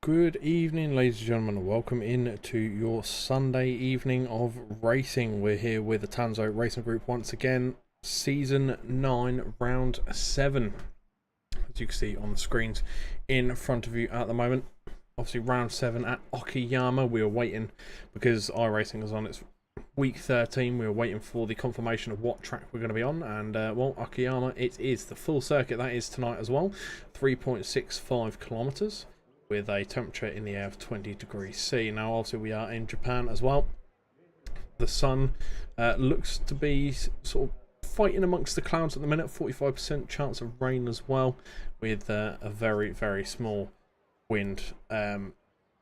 Good evening, ladies and gentlemen, and welcome in to your Sunday evening of racing. We're here with the Tanso Racing Group once again, Season 9, Round 7. As you can see on the screens in front of you at the moment. Obviously, Round 7 at Okayama. We were waiting, because iRacing is on its week 13, we were waiting for the confirmation of what track we're going to be on, and well, Okayama, it is the full circuit. That is tonight as well, 3.65 kilometers. With a temperature in the air of 20 degrees C. Now, also, we are in Japan as well. The sun looks to be sort of fighting amongst the clouds at the minute. 45% chance of rain as well, with a very, very small wind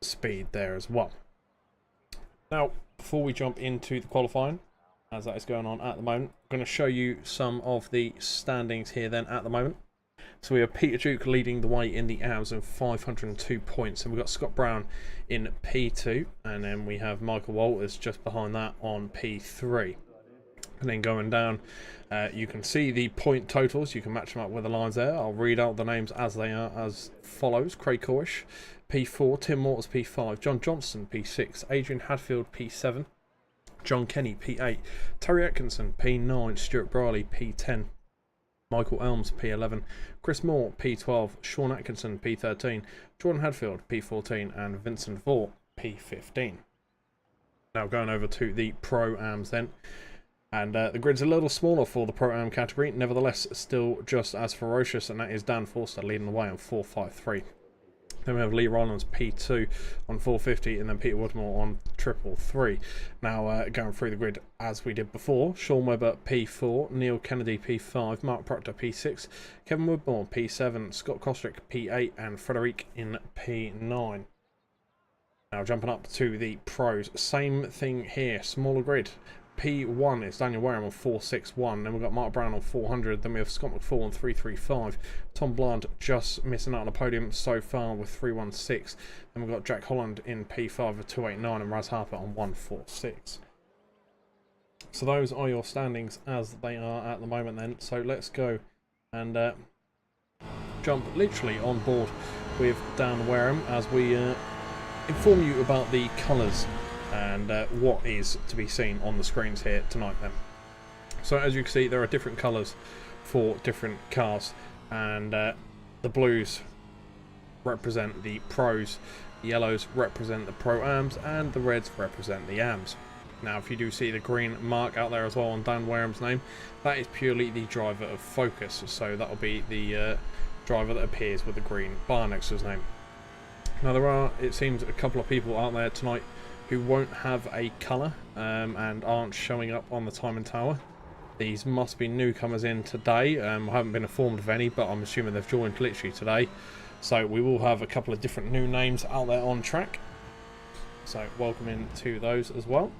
speed there as well. Now, before we jump into the qualifying, as that is going on at the moment, I'm going to show you some of the standings here then at the moment. So we have Peter Duke leading the way in the AMS with 502 points, and we've got Scott Brown in P2, and then we have Michael Walters just behind that on P3. And then going down, you can see the point totals. You can match them up with the lines there. I'll read out the names as they are as follows: Craig Corrish, P4, Tim Waters, P5, John Johnston, P6, Adrian Hadfield, P7, John Kenny, P8, Terry Atkinson, P9, Stuart Briley, P10, Michael Elms, P11, Chris Moore, P12, Sean Atkinson, P13, Jordan Hadfield, P14, and Vincent Vaught, P15. Now going over to the Pro-Ams then, and the grid's a little smaller for the Pro-Am category, nevertheless still just as ferocious, and that is Dan Forster leading the way on 453. Then we have Lee Rollins P2 on 450, and then Peter Woodmore on 333. Now going through the grid as we did before: Sean Webber P4, Neil Kennedy P5, Mark Proctor P6, Kevin Woodmore P7, Scott Kostrick P8, and Frederic in P9. Now jumping up to the pros, same thing here, smaller grid. P1 is Daniel Wareham on 461, then we've got Mark Brown on 400, then we have Scott McFall on 335, Tom Bland just missing out on the podium so far with 316, then we've got Jack Holland in P5 with 289 and Raz Harper on 146. So those are your standings as they are at the moment then. So let's go and jump literally on board with Dan Wareham as we inform you about the colours and what is to be seen on the screens here tonight then. So as you can see, there are different colours for different cars, and the blues represent the pros, the yellows represent the Pro-Ams, and the reds represent the AMs. Now if you do see the green mark out there as well on Dan Wareham's name, that is purely the driver of focus, so that will be the driver that appears with the green bar next to his name. Now there are, it seems, a couple of people out there tonight who won't have a colour and aren't showing up on the timing tower. These must be newcomers in today. I haven't been informed of any, but I'm assuming they've joined literally today. So we will have a couple of different new names out there on track. So welcome in to those as well.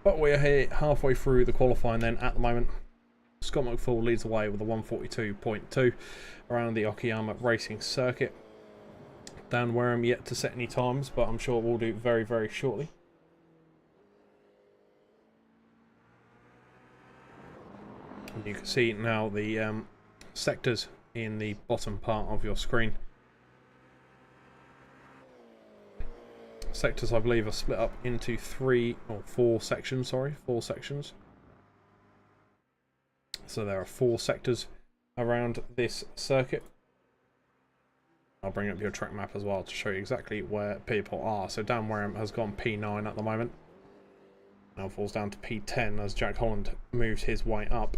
But we're here halfway through the qualifying then at the moment. Scott McFall leads the way with a 142.2 around the Okayama racing circuit. Dan Wareham yet to set any times, but I'm sure we'll do very, very shortly. And you can see now the sectors in the bottom part of your screen. Sectors, I believe, are split up into four sections. So there are 4 sectors around this circuit. I'll bring up your track map as well to show you exactly where people are. So Dan Wareham has gone P9 at the moment. Now falls down to P10 as Jack Holland moves his way up.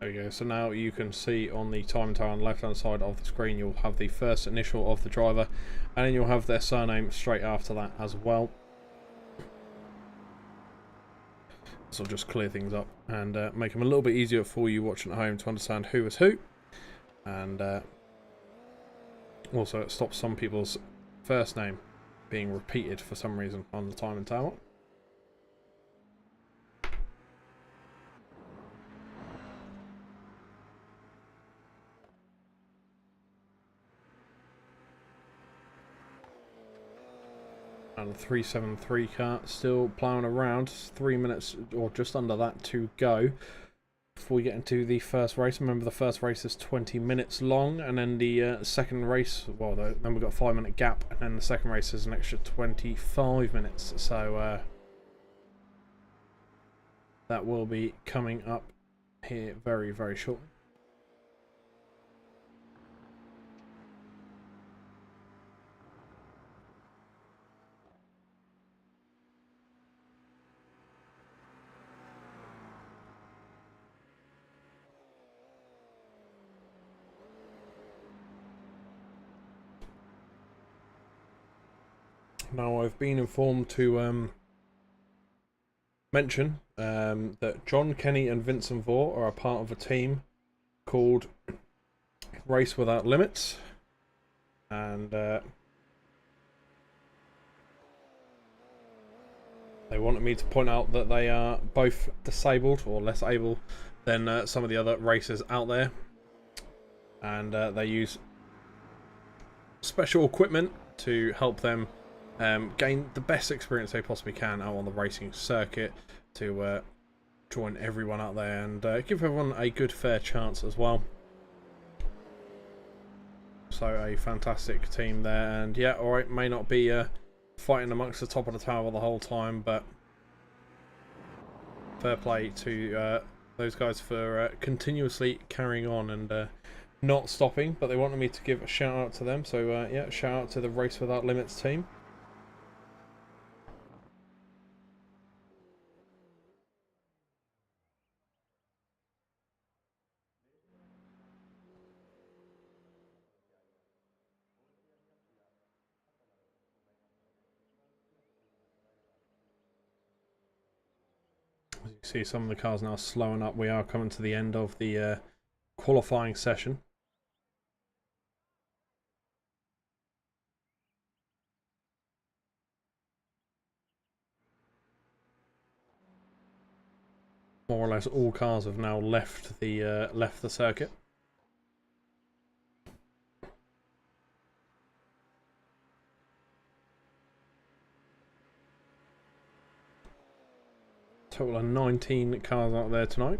Okay, so now you can see on the time tower on the left hand side of the screen, you'll have the first initial of the driver, and then you'll have their surname straight after that as well. This will just clear things up and make them a little bit easier for you watching at home to understand who is who, and also it stops some people's first name being repeated for some reason on the time and tower. And the 373 car still ploughing around. 3 minutes or just under that to go before we get into the first race. Remember, the first race is 20 minutes long, and then the second race, well, then we've got a 5-minute gap, and then the second race is an extra 25 minutes. So that will be coming up here very, very shortly. Now, I've been informed to mention that John Kenny and Vincent Vaughn are a part of a team called Race Without Limits, and they wanted me to point out that they are both disabled or less able than some of the other racers out there, and they use special equipment to help them gain the best experience they possibly can out on the racing circuit, to join everyone out there and give everyone a good fair chance as well. So a fantastic team there, and yeah, alright, may not be fighting amongst the top of the tower the whole time, but fair play to those guys for continuously carrying on and not stopping. But they wanted me to give a shout out to them, so yeah, shout out to the Race Without Limits team. As you see, some of the cars now slowing up. We are coming to the end of the qualifying session. More or less all cars have now left the circuit. Total of 19 cars out there tonight,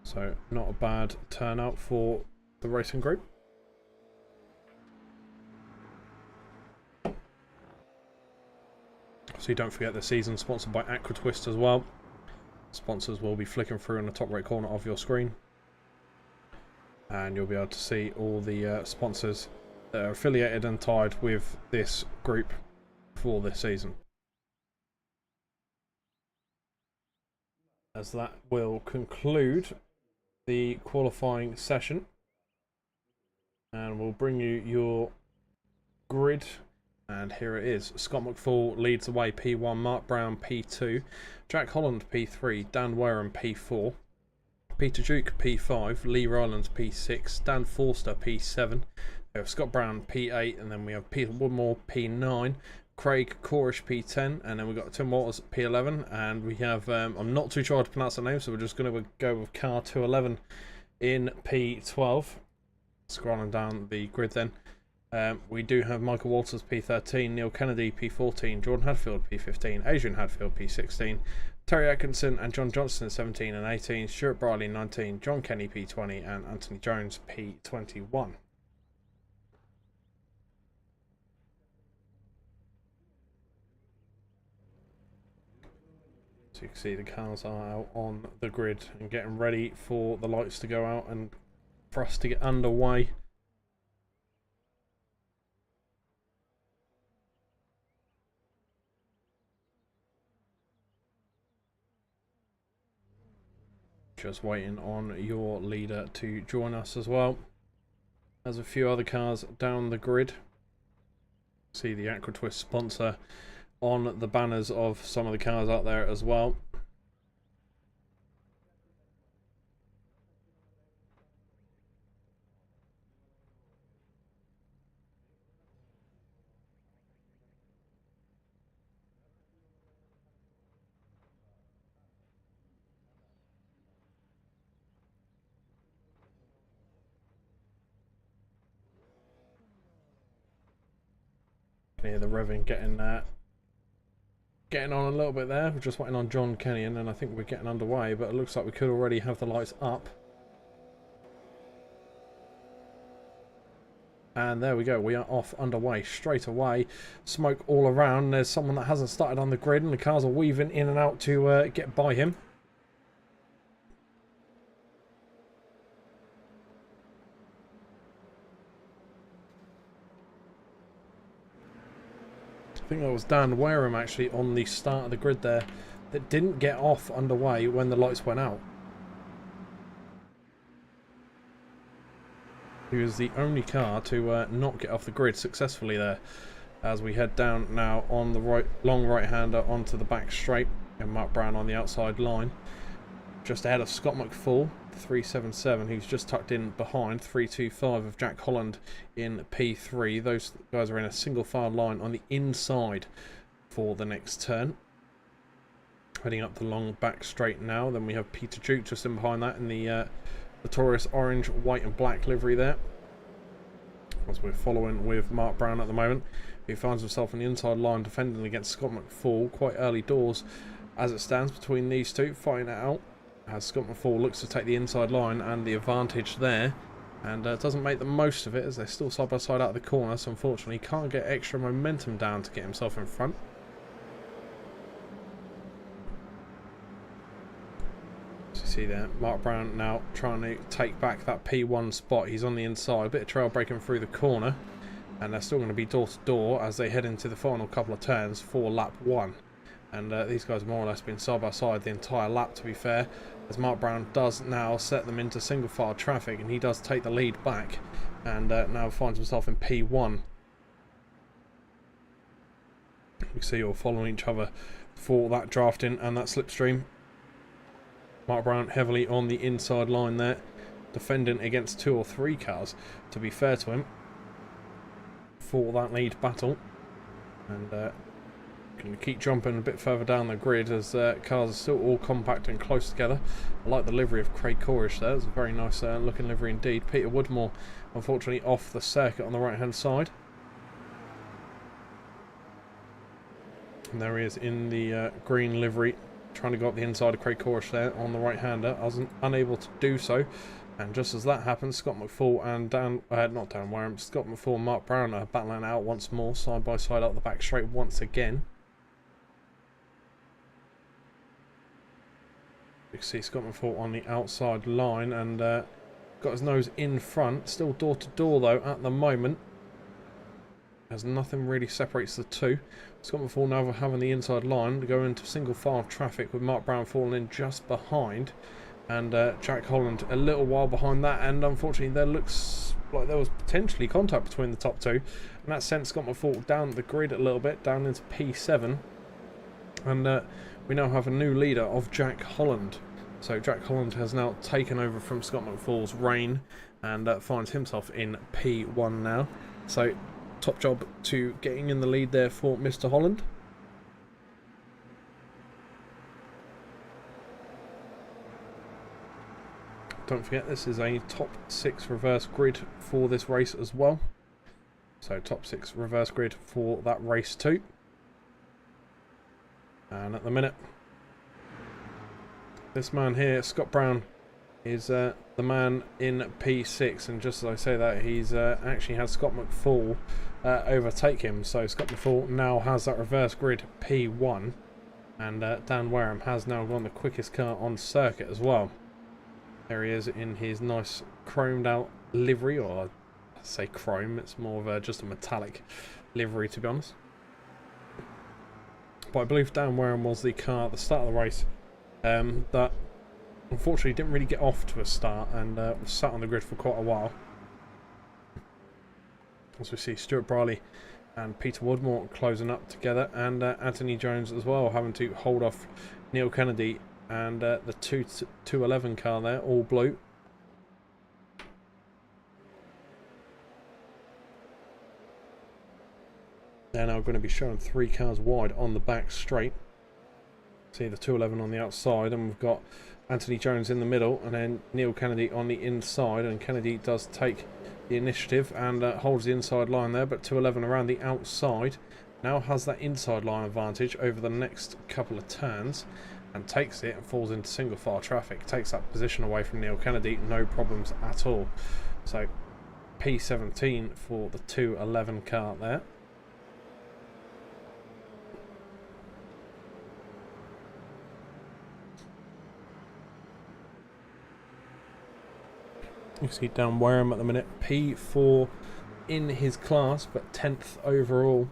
so not a bad turnout for the racing group. So don't forget, the season sponsored by Aqua Twist as well. Sponsors will be flicking through in the top right corner of your screen, and you'll be able to see all the sponsors that are affiliated and tied with this group for this season. As that will conclude the qualifying session, and we'll bring you your grid, and here it is. Scott McFall leads the way, P1, Mark Brown P2, Jack Holland P3, Dan Wareham P4, Peter Duke P5, Lee Rylands P6, Dan Forster P7, we have Scott Brown P8, and then we have Peter Woodmore P9, Craig Corish P10, and then we've got Tim Waters P11, and we have, I'm not too sure how to pronounce the name, so we're just going to go with car 211 in P12. Scrolling down the grid then, we do have Michael Walters P13, Neil Kennedy P14, Jordan Hadfield P15, Adrian Hadfield P16, Terry Atkinson and John Johnston 17 and 18, Stuart Briley 19, John Kenny P20, and Anthony Jones P21. So you can see the cars are out on the grid and getting ready for the lights to go out and for us to get underway. Just waiting on your leader to join us as well. There's a few other cars down the grid. See the Aquatwist sponsor on the banners of some of the cars out there as well. Hear the revving getting on a little bit there. We're just waiting on John Kenyon, and I think we're getting underway, but it looks like we could already have the lights up. And there we go, we are off underway straight away. Smoke all around. There's someone that hasn't started on the grid, and the cars are weaving in and out to get by him. I think that was Dan Wareham actually on the start of the grid there that didn't get off underway when the lights went out. He was the only car to not get off the grid successfully there, as we head down now on the long right-hander onto the back straight, and Mark Brown on the outside line. Just ahead of Scott McFall, 377, who's just tucked in behind 325 of Jack Holland in P3. Those guys are in a single file line on the inside for the next turn. Heading up the long back straight now. Then we have Peter Duke just in behind that in the Taurus orange, white and black livery there. As we're following with Mark Brown at the moment, he finds himself on the inside line defending against Scott McFall. Quite early doors as it stands between these two, fighting it out. As Scott McFall looks to take the inside line and the advantage there, and doesn't make the most of it as they're still side by side out of the corner, so unfortunately can't get extra momentum down to get himself in front. So you see there, Mark Brown now trying to take back that P1 spot. He's on the inside, a bit of trail breaking through the corner, and they're still going to be door to door as they head into the final couple of turns for lap 1. And these guys have more or less been side by side the entire lap, to be fair, as Mark Brown does now set them into single file traffic, and he does take the lead back, and now finds himself in P1. You see all following each other for that drafting and that slipstream. Mark Brown heavily on the inside line there, defending against 2 or 3 cars, to be fair to him, for that lead battle. And can keep jumping a bit further down the grid as cars are still all compact and close together. I like the livery of Craig Corish there. It's a very nice looking livery indeed. Peter Woodmore unfortunately off the circuit on the right hand side. And there he is in the green livery, trying to go up the inside of Craig Corish there on the right hander. I was unable to do so. And just as that happens, Scott McFall and not Dan Wareham, Scott McFall and Mark Brown are battling out once more, side by side up the back straight once again. You can see Scott McFall on the outside line and got his nose in front. Still door to door though at the moment, as nothing really separates the two. Scott McFall now having the inside line to go into single file traffic with Mark Brown falling in just behind, and Jack Holland a little while behind that, and unfortunately there looks like there was potentially contact between the top two, and that sent Scott McFall down the grid a little bit, down into P7, and we now have a new leader of Jack Holland. So Jack Holland has now taken over from Scott McFall's reign and finds himself in P1 now. So top job to getting in the lead there for Mr. Holland. Don't forget, this is a top 6 reverse grid for this race as well. So top 6 reverse grid for that race too. And at the minute, this man here, Scott Brown, is the man in P6, and just as I say that, he's actually had Scott McFall overtake him. So Scott McFall now has that reverse grid P1, and Dan Wareham has now gone the quickest car on circuit as well. There he is in his nice chromed out livery, or I say chrome, it's more of just a metallic livery to be honest. But I believe Dan Wareham was the car at the start of the race that unfortunately didn't really get off to a start and was sat on the grid for quite a while. As we see Stuart Brierley and Peter Woodmore closing up together, and Anthony Jones as well having to hold off Neil Kennedy and the 211 car there, all blue. They're now going to be showing 3 cars wide on the back straight. See the 211 on the outside, and we've got Anthony Jones in the middle, and then Neil Kennedy on the inside. And Kennedy does take the initiative and holds the inside line there, but 211 around the outside now has that inside line advantage over the next couple of turns, and takes it and falls into single file traffic. Takes that position away from Neil Kennedy, no problems at all. So P17 for the 211 car there. You can see Dan Wareham at the minute, P4 in his class, but 10th overall.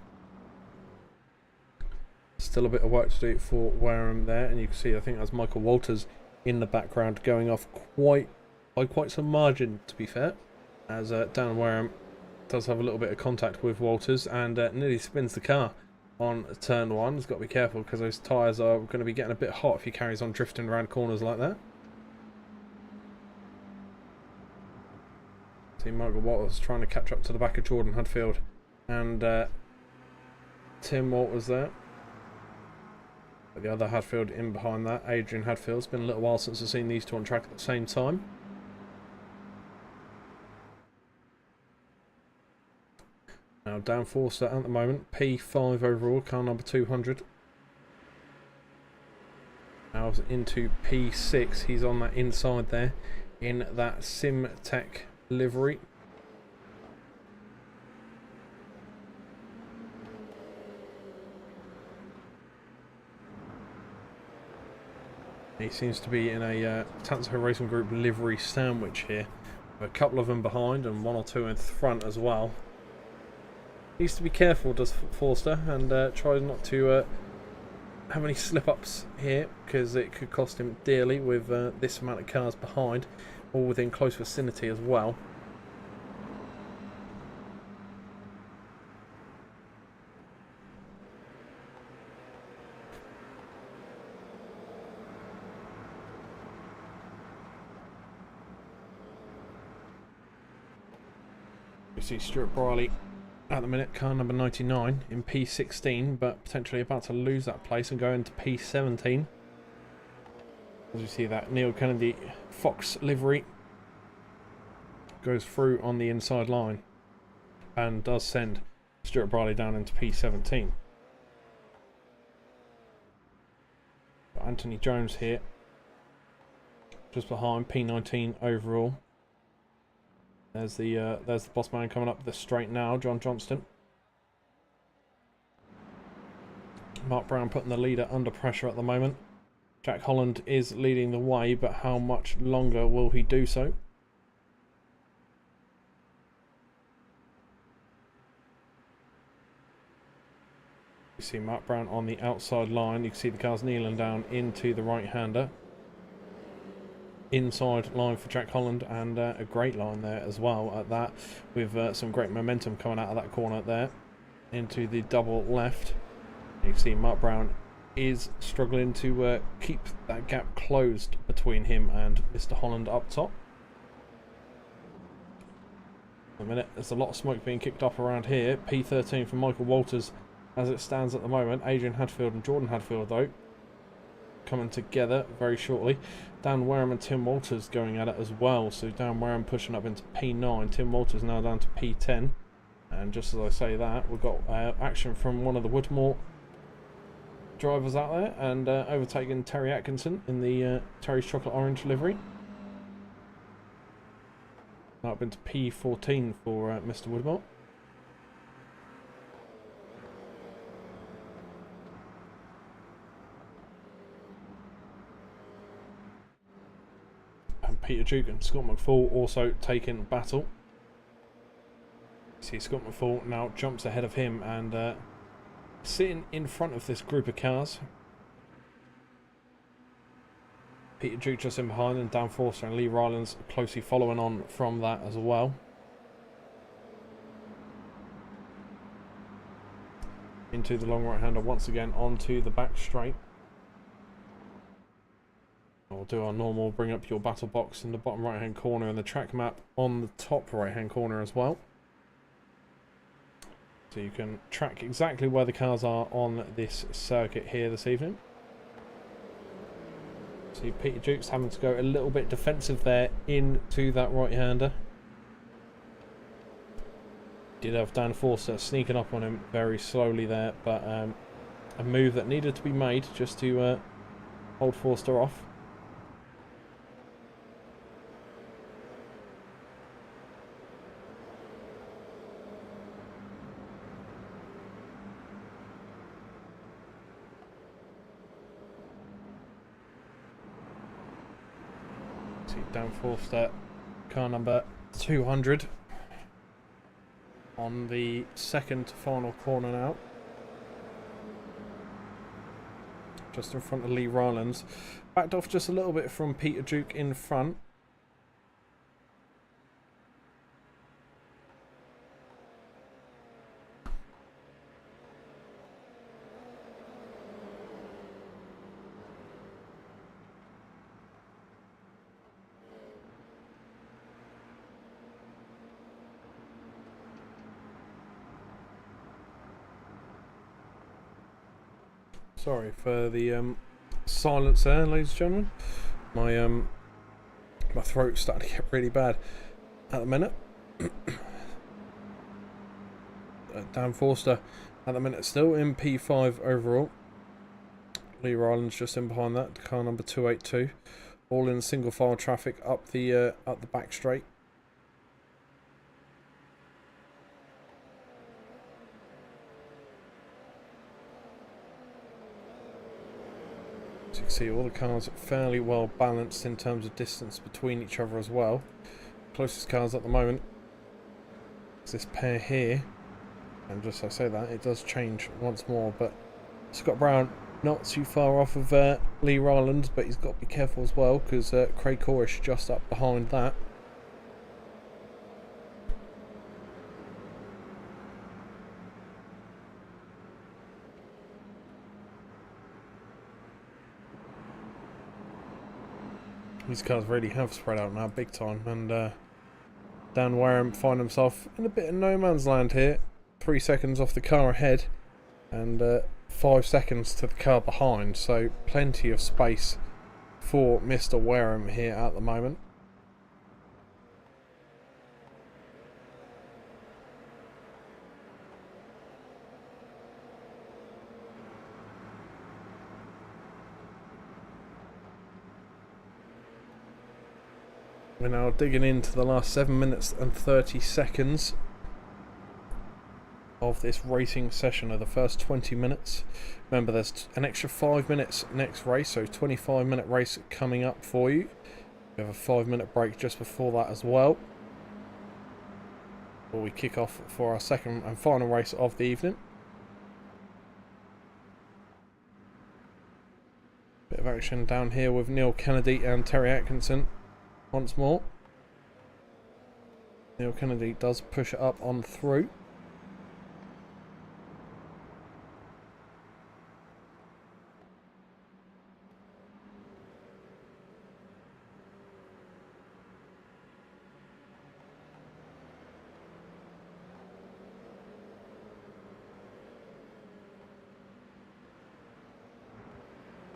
Still a bit of work to do for Wareham there, and you can see I think that's Michael Walters in the background going off by quite some margin, to be fair, as Dan Wareham does have a little bit of contact with Walters and nearly spins the car on turn 1. He's got to be careful because those tyres are going to be getting a bit hot if he carries on drifting around corners like that. Michael Walters trying to catch up to the back of Jordan Hadfield and Tim Walters there. But the other Hadfield in behind that, Adrian Hadfield. It's been a little while since I've seen these two on track at the same time. Now Dan Forster at the moment, P5 overall, car number 200. Now into P6, he's on that inside there in that SimTech livery. He seems to be in a Tanso Racing Group livery sandwich here, with a couple of them behind and 1 or 2 in front as well. Needs to be careful, does Forster, and tries not to have any slip-ups here, because it could cost him dearly with this amount of cars behind, all within close vicinity as well. You see Stuart Brierley at the minute, car number 99 in P16, but potentially about to lose that place and go into P17. As you see that Neil Kennedy Fox livery goes through on the inside line and does send Stuart Brierley down into P17. Got Anthony Jones here just behind, P19 overall. There's the boss man coming up the straight now, John Johnston. Mark Brown putting the leader under pressure at the moment. Jack Holland is leading the way, but how much longer will he do so? You see Mark Brown on the outside line. You can see the cars kneeling down into the right-hander. Inside line for Jack Holland, and a great line there as well at that, with some great momentum coming out of that corner there into the double left. You can see Mark Brown is struggling to keep that gap closed between him and Mr. Holland up top. A minute, there's a lot of smoke being kicked up around here. P13 for Michael Walters as it stands at the moment. Adrian Hadfield and Jordan Hadfield though coming together very shortly. Dan Wareham and Tim Walters going at it as well. So Dan Wareham pushing up into P9. Tim Walters now down to P10. And just as I say that, we've got action from one of the Woodmore drivers out there, and overtaking Terry Atkinson in the Terry's Chocolate Orange livery. Now up into P14 for Mr. Woodmore. Peter Duke and Scott McFall also taking battle. See Scott McFall now jumps ahead of him and sitting in front of this group of cars. Peter Duke just in behind, and Dan Forster and Lee Rylands closely following on from that as well. Into the long right-hander once again onto the back straight. We'll do our normal, bring up your battle box in the bottom right-hand corner and the track map on the top right-hand corner as well. So you can track exactly where the cars are on this circuit here this evening. See Peter Duke's having to go a little bit defensive there into that right-hander. Did have Dan Forster sneaking up on him very slowly there, but a move that needed to be made just to hold Forster off. See Dan Forster, car number 200. On the second to final corner now. Just in front of Lee Rylands. Backed off just a little bit from Peter Duke in front. Sorry for the silence there, ladies and gentlemen. My throat's starting to get really bad at the minute. Dan Forster at the minute still in P5 overall. Lee Rylands just in behind that, car number 282. All in single file traffic up the back straight. So you can see all the cars fairly well balanced in terms of distance between each other as well. Closest cars at the moment is this pair here, and just as I say that, it does change once more, but Scott Brown not too far off of Lee Rylands, but he's got to be careful as well because Craig Corrish just up behind that. These cars really have spread out now big time, and Dan Wareham find himself in a bit of no man's land here. 3 seconds off the car ahead and 5 seconds to the car behind, so plenty of space for Mr. Wareham here at the moment. We're now digging into the last 7 minutes and 30 seconds of this racing session of the first 20 minutes. Remember, there's an extra 5 minutes next race, so 25-minute race coming up for you. We have a 5-minute break just before that as well, before we kick off for our second and final race of the evening. Bit of action down here with Neil Kennedy and Terry Atkinson. Once more, Neil Kennedy does push it up on through.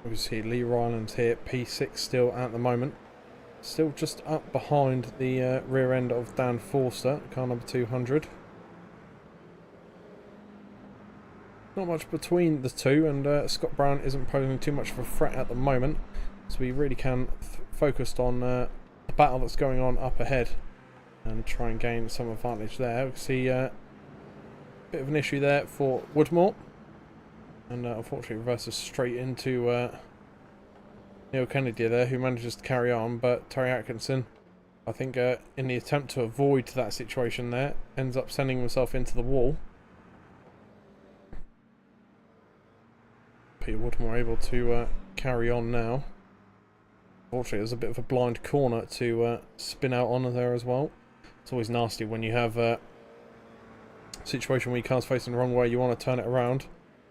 We see Lee Rylands here, P6 still at the moment. Still just up behind the rear end of Dan Forster, car number 200. Not much between the two, and Scott Brown isn't posing too much of a threat at the moment, so we really can focus on the battle that's going on up ahead and try and gain some advantage there. We see a bit of an issue there for Woodmore, and unfortunately reverses straight into Neil Kennedy there, who manages to carry on, but Terry Atkinson, I think in the attempt to avoid that situation there, ends up sending himself into the wall. Peter Woodmore able to carry on now. Fortunately, there's a bit of a blind corner to spin out on there as well. It's always nasty when you have a situation where your car's facing the wrong way, you want to turn it around.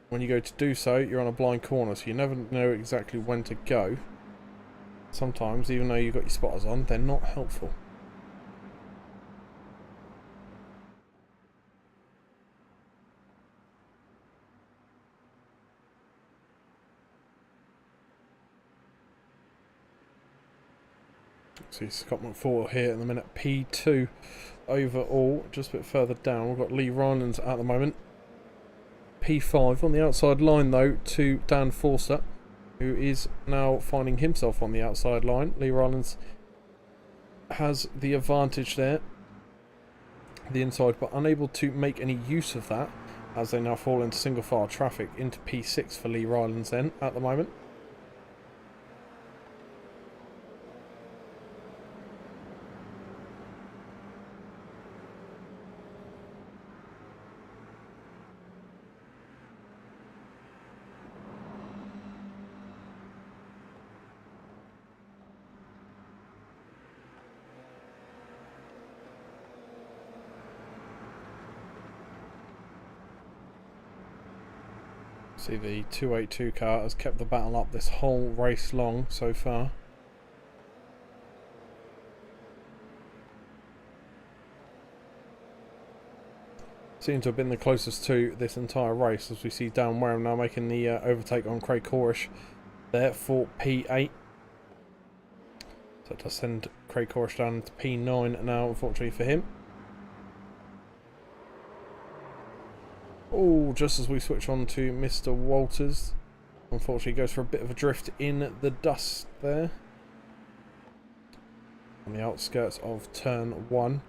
When you go to do so, you're on a blind corner, so you never know exactly when to go. Sometimes, even though you've got your spotters on, they're not helpful. See Scott McFall here in the minute. P2 overall, just a bit further down. We've got Lee Rylands at the moment. P5 on the outside line though to Dan Forster, who is now finding himself on the outside line. Lee Rylands has the advantage there, the inside, but unable to make any use of that as they now fall into single file traffic into P6 for Lee Rylands then at the moment. See, the 282 car has kept the battle up this whole race long so far. Seems to have been the closest to this entire race, as we see Dan Wareham now making the overtake on Craig Corish there for P8. So it does send Craig Corish down to P9 now, unfortunately for him. Oh, just as we switch on to Mr. Walters, unfortunately goes for a bit of a drift in the dust there on the outskirts of turn 1.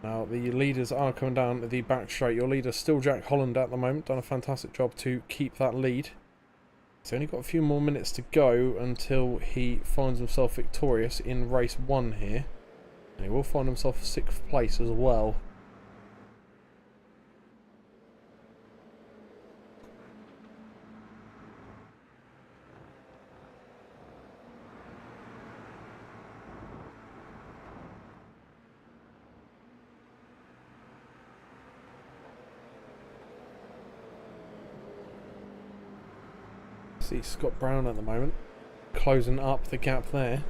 Now the leaders are coming down the back straight. Your leader still Jack Holland at the moment, done a fantastic job to keep that lead. He's only got a few more minutes to go until he finds himself victorious in race 1 here, and he will find himself 6th place as well. See Scott Brown at the moment closing up the gap there.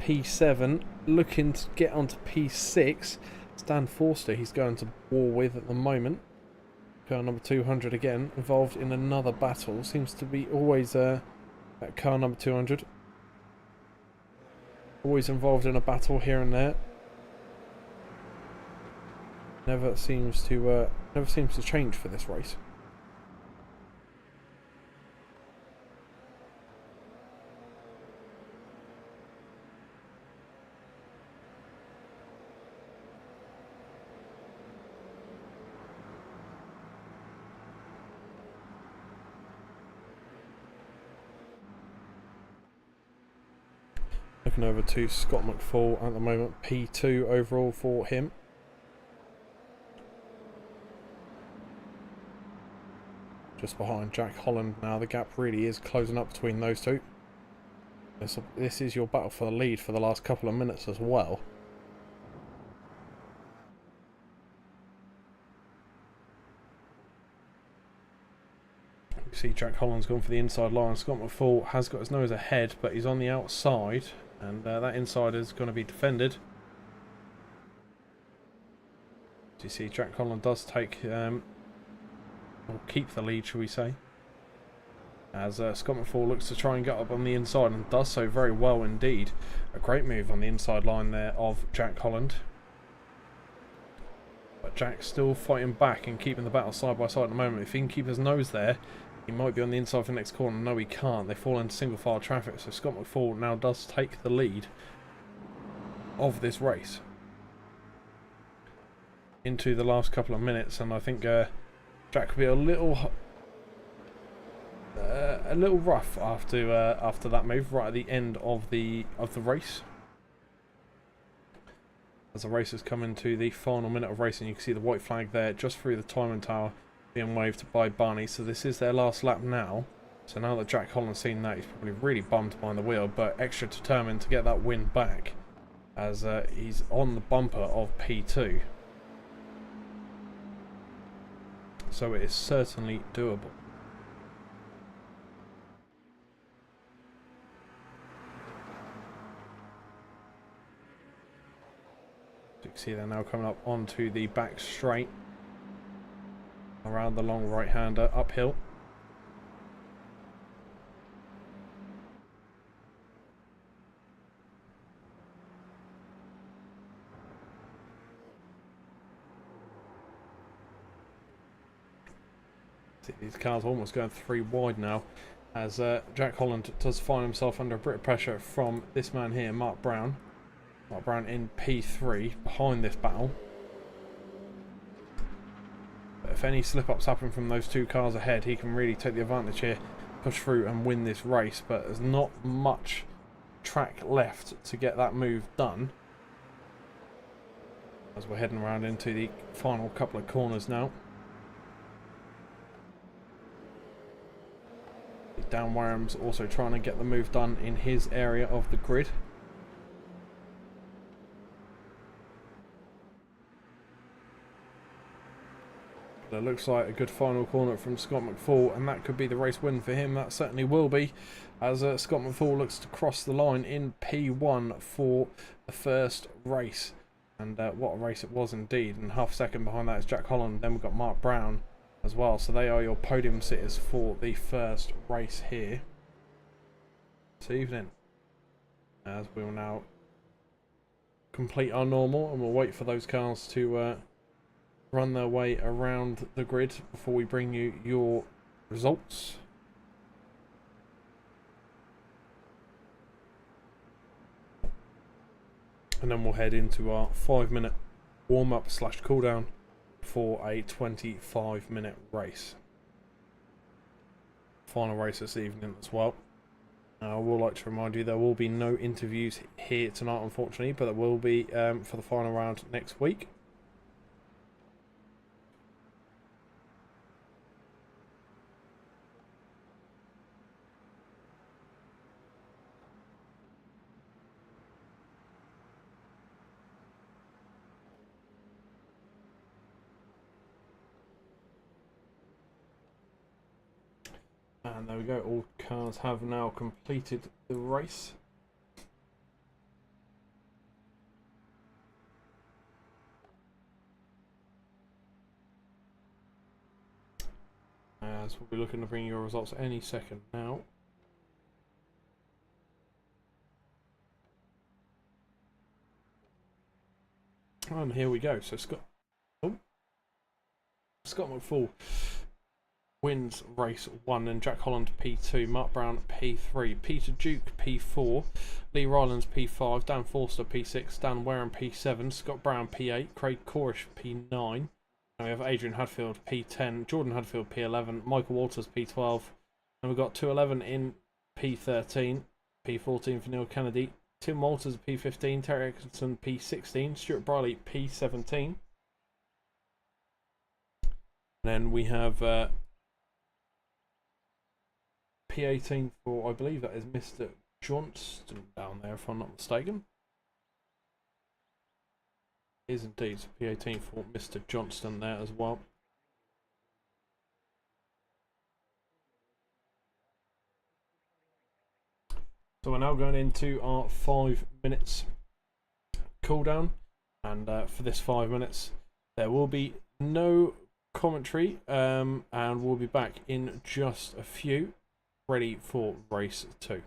P7 looking to get onto P6. Stan Forster he's going to war with at the moment. Car number 200 again involved in another battle. Seems to be always that car number 200 always involved in a battle here and there. Never seems to change for this race. Looking over to Scott McFall at the moment, P2 overall for him. Just behind Jack Holland now. The gap really is closing up between those two. This is your battle for the lead for the last couple of minutes as well. You see Jack Holland's gone for the inside line. Scott McFall has got his nose ahead, but he's on the outside, and that inside is going to be defended. So you see Jack Holland does take, or keep the lead, shall we say, as Scott McFall looks to try and get up on the inside, and does so very well indeed. A great move on the inside line there of Jack Holland. But Jack's still fighting back and keeping the battle side by side at the moment. If he can keep his nose there, he might be on the inside of the next corner. No, he can't. They fall into single file traffic, so Scott McFall now does take the lead of this race into the last couple of minutes, and I think Jack could be a little rough after that move right at the end of the race. As the racers come into the final minute of racing, you can see the white flag there just through the timing tower being waved by Barney. So this is their last lap now. So now that Jack Holland's seen that, he's probably really bummed behind the wheel, but extra determined to get that win back, as he's on the bumper of P2. So it is certainly doable. You can see they're now coming up onto the back straight around the long right-hander uphill. These cars are almost going 3 wide now, as Jack Holland does find himself under a bit of pressure from this man here, Mark Brown. Mark Brown in P3 behind this battle. But if any slip-ups happen from those 2 cars ahead, he can really take the advantage here, push through and win this race. But there's not much track left to get that move done, as we're heading around into the final couple of corners now. Dan Warham's also trying to get the move done in his area of the grid. That looks like a good final corner from Scott McFall, and that could be the race win for him. That certainly will be, as Scott McFall looks to cross the line in P1 for the first race. And what a race it was indeed. And half a second behind that is Jack Holland. Then we've got Mark Brown as well. So they are your podium sitters for the first race here this evening. As we will now complete our normal, and we'll wait for those cars to run their way around the grid before we bring you your results. And then we'll head into our 5-minute warm-up / cool-down for a 25-minute race. Final race this evening as well. I would like to remind you there will be no interviews here tonight, unfortunately, but there will be for the final round next week. And there we go, all cars have now completed the race. As we'll be looking to bring your results any second now. And here we go. So Scott McFall wins race 1, and Jack Holland P2, Mark Brown P3, Peter Duke P4, Lee Rylands P5, Dan Forster P6, Dan Wareham P7, Scott Brown P8, Craig Corish P9. And we have Adrian Hadfield P10, Jordan Hadfield P11, Michael Walters P12, and we've got 211 in P13, P14 for Neil Kennedy, Tim Walters P15, Terry Atkinson P16, Stuart Briley P17. And then we have P18 for, I believe that is Mr. Johnston down there, if I'm not mistaken. It is indeed P18 for Mr. Johnston there as well. So we're now going into our 5 minutes cooldown, and for this 5 minutes there will be no commentary, and we'll be back in just a few, ready for race 2.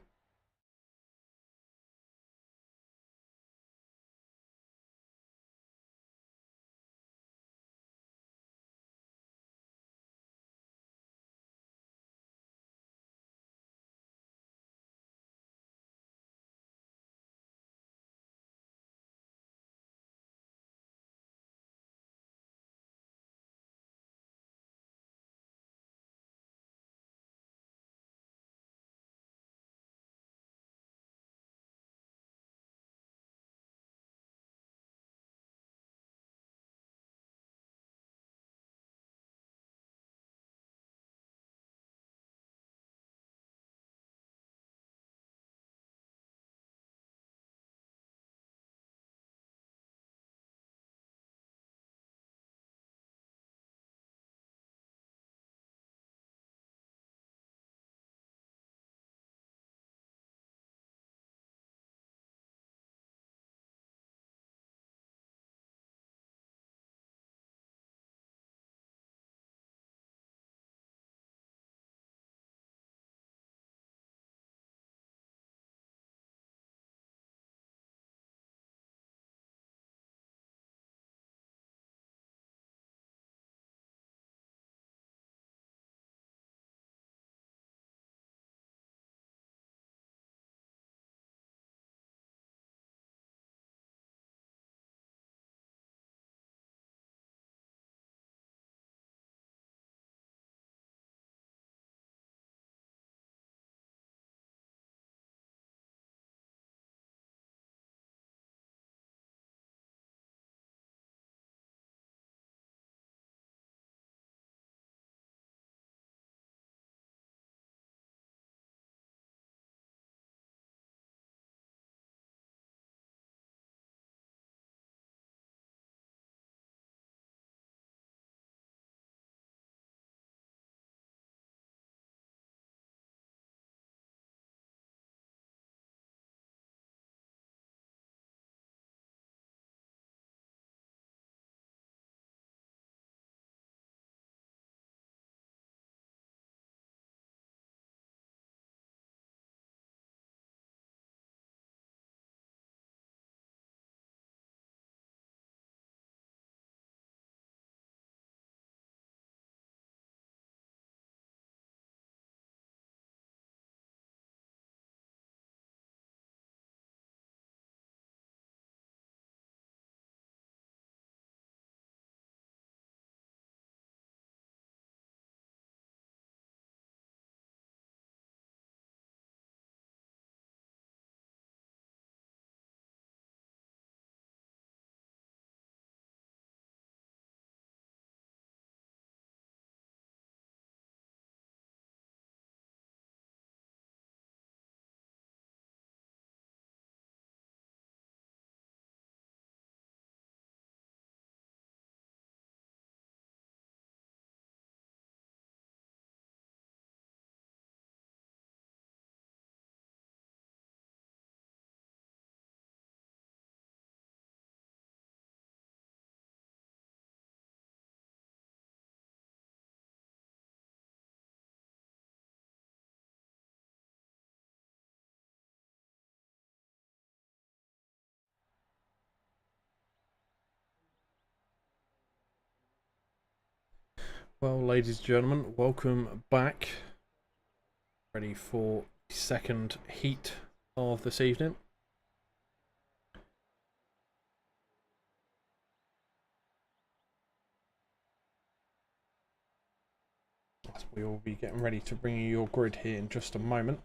Well, ladies and gentlemen, welcome back. Ready for the second heat of this evening. As we will be getting ready to bring you your grid here in just a moment.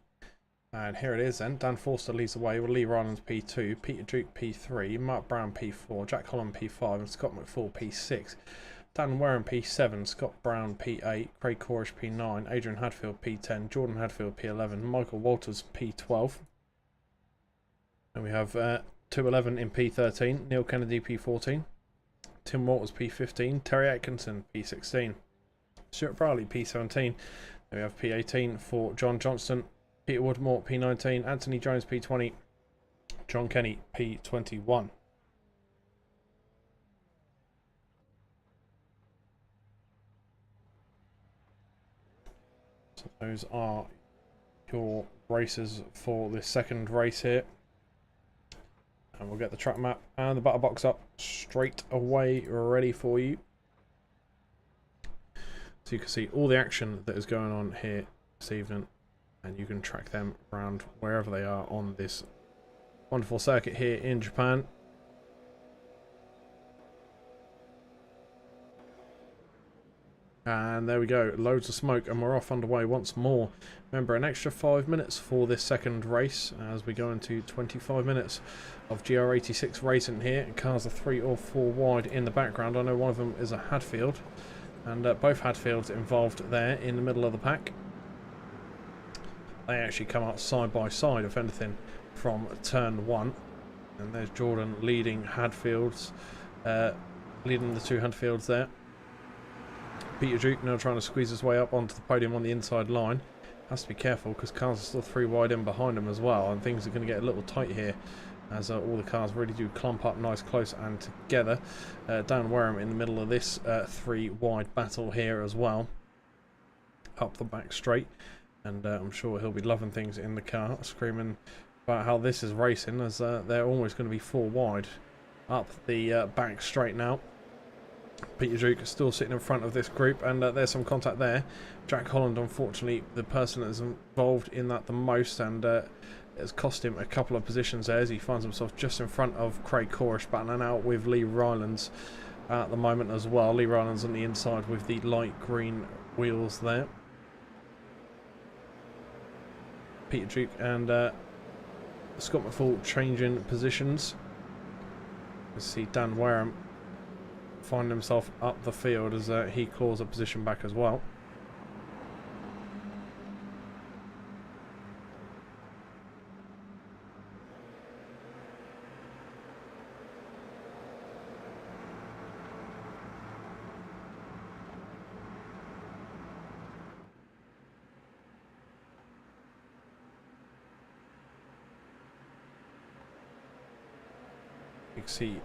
And here it is then. Dan Forster leads the way with Lee Rylands P2, Peter Duke P3, Mark Brown P4, Jack Holland P5 and Scott McFall P6. Dan Warren P7, Scott Brown P8, Craig Corish P9, Adrian Hadfield P10, Jordan Hadfield P11, Michael Walters P12. And we have 211 in P13, Neil Kennedy P14, Tim Walters P15, Terry Atkinson P16, Stuart Browley P17. Then we have P18 for John Johnston, Peter Woodmore P19, Anthony Jones P20, John Kenny P21. So those are your races for this second race here. And we'll get the track map and the batter box up straight away ready for you. So you can see all the action that is going on here this evening. And you can track them around wherever they are on this wonderful circuit here in Japan. And there we go, loads of smoke, and we're off underway once more. Remember, an extra 5 minutes for this second race as we go into 25 minutes of GR86 racing here. Cars are 3 or 4 wide in the background. I know one of them is a Hadfield, and both Hadfields involved there in the middle of the pack. They actually come out side by side, if anything, from turn 1. And there's Jordan leading Hadfields, leading the 2 Hadfields there. Peter Duke now trying to squeeze his way up onto the podium on the inside line. Has to be careful because cars are still 3 wide in behind him as well, and things are going to get a little tight here as all the cars really do clump up nice close and together. Dan Wareham in the middle of this 3 wide battle here as well, up the back straight, and I'm sure he'll be loving things in the car, screaming about how this is racing as they're almost going to be 4 wide up the back straight now. Peter Duke is still sitting in front of this group, and there's some contact there. Jack Holland, unfortunately, the person that's involved in that the most, and it's cost him a couple of positions there as he finds himself just in front of Craig Corish, battling out with Lee Rylands at the moment as well. Lee Rylands on the inside with the light green wheels there. Peter Duke and Scott McFall changing positions. You see Dan Wareham find himself up the field as he claws a position back as well. You can see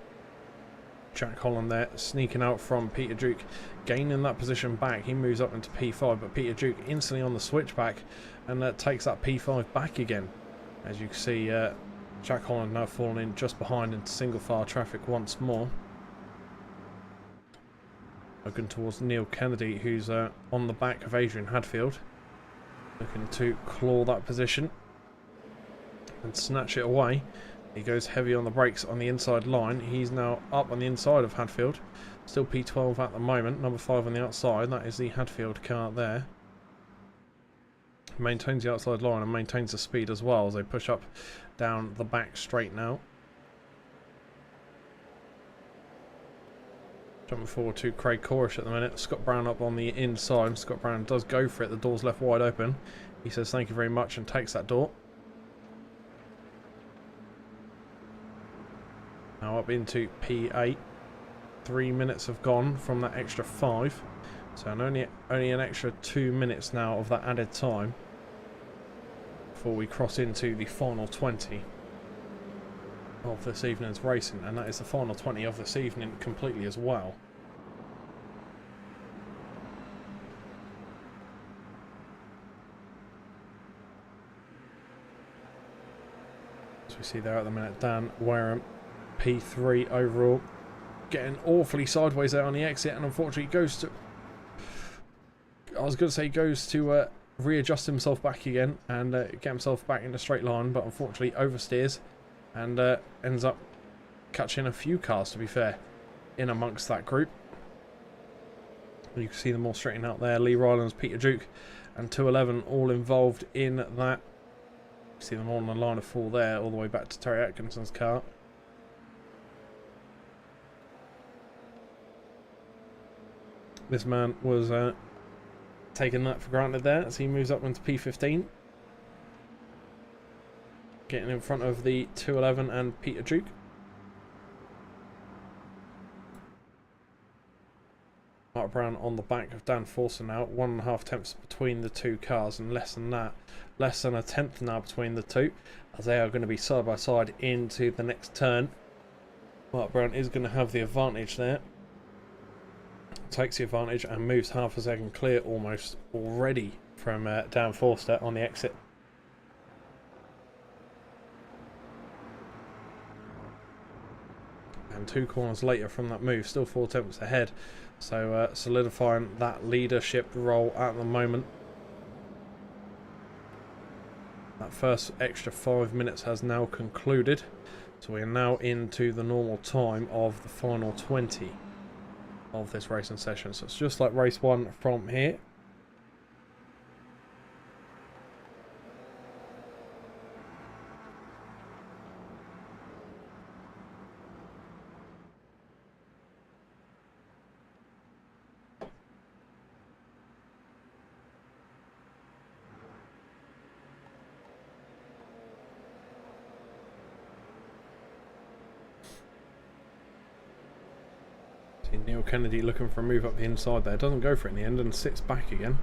Jack Holland there sneaking out from Peter Duke, gaining that position back. He moves up into P5, but Peter Duke instantly on the switchback and takes that P5 back again. As you can see, Jack Holland now falling in just behind into single file traffic once more. Looking towards Neil Kennedy, who's on the back of Adrian Hadfield, looking to claw that position and snatch it away. He goes heavy on the brakes on the inside line. He's now up on the inside of Hadfield. Still P12 at the moment. Number 5 on the outside. That is the Hadfield car there. Maintains the outside line and maintains the speed as well as they push up down the back straight now. Jumping forward to Craig Corish at the minute. Scott Brown up on the inside. Scott Brown does go for it. The door's left wide open. He says thank you very much and takes that door. Now up into P8. 3 minutes have gone from that extra 5. So only an extra 2 minutes now of that added time before we cross into the final 20 of this evening's racing. And that is the final 20 of this evening completely as well. As we see there at the minute, Dan Wareham, P3 overall, getting awfully sideways there on the exit, and unfortunately goes to was going to say he goes to readjust himself back again and get himself back in a straight line, but unfortunately oversteers and ends up catching a few cars, to be fair, in amongst that group. You can see them all straightened out there. Lee Rylands, Peter Duke and 211 all involved in that. You see them all on the line of 4 there, all the way back to Terry Atkinson's car. This man was taking that for granted there as he moves up into P15. Getting in front of the 211 and Peter Duke. Mark Brown on the back of Dan Forster now, 1.5 tenths between the two cars, and less than that, less than a tenth now between the two, as they are going to be side by side into the next turn. Mark Brown is going to have the advantage there, takes the advantage and moves half a second clear almost already from Dan Forster on the exit. And 2 corners later from that move, still 4 tenths ahead. So solidifying that leadership role at the moment. That first extra 5 minutes has now concluded. So we are now into the normal time of the final 20 of this racing session. So it's just like race 1 from here. Neil Kennedy looking for a move up the inside there. Doesn't go for it in the end and sits back again.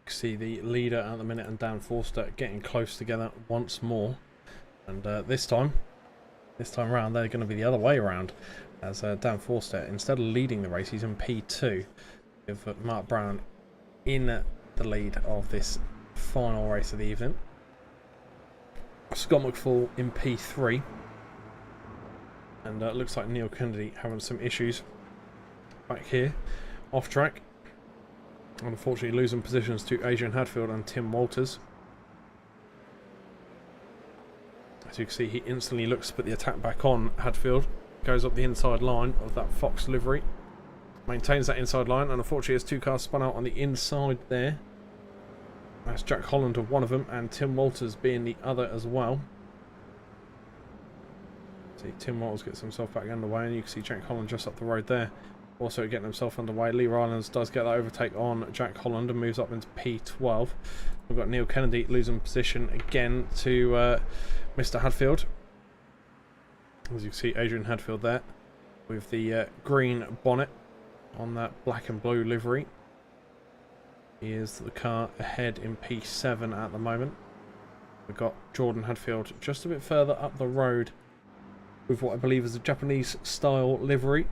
See the leader at the minute and Dan Forster getting close together once more, and this time round they're going to be the other way around, as Dan Forster, instead of leading the race, he's in P2 with Mark Brown in the lead of this final race of the evening. Scott McFall in P3, and looks like Neil Kennedy having some issues back here off track. Unfortunately losing positions to Adrian Hadfield and Tim Walters. As you can see, he instantly looks to put the attack back on Hadfield. Goes up the inside line of that Fox livery. Maintains that inside line, and unfortunately has 2 cars spun out on the inside there. That's Jack Holland of one of them and Tim Walters being the other as well. See, Tim Walters gets himself back underway, and you can see Jack Holland just up the road there. Also getting himself underway. Lee Rylands does get that overtake on Jack Holland and moves up into P12. We've got Neil Kennedy losing position again to Mr. Hadfield. As you can see, Adrian Hadfield there with the green bonnet on that black and blue livery. He is the car ahead in P7 at the moment. We've got Jordan Hadfield just a bit further up the road with what I believe is a Japanese style livery.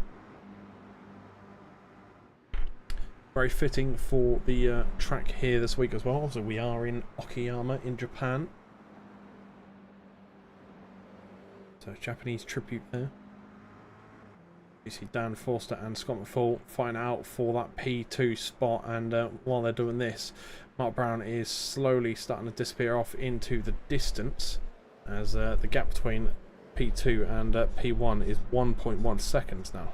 Very fitting for the track here this week as well. So we are in Okayama in Japan. So Japanese tribute there. You see Dan Forster and Scott McFall fighting out for that P2 spot, and while they're doing this, Mark Brown is slowly starting to disappear off into the distance, as the gap between P2 and P1 is 1.1 seconds now.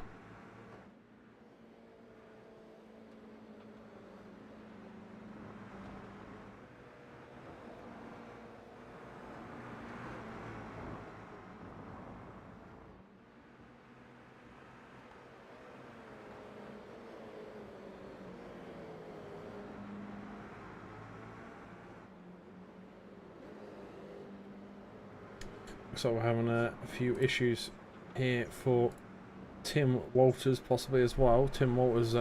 So we're having a few issues here for Tim Walters possibly as well. Tim Walters,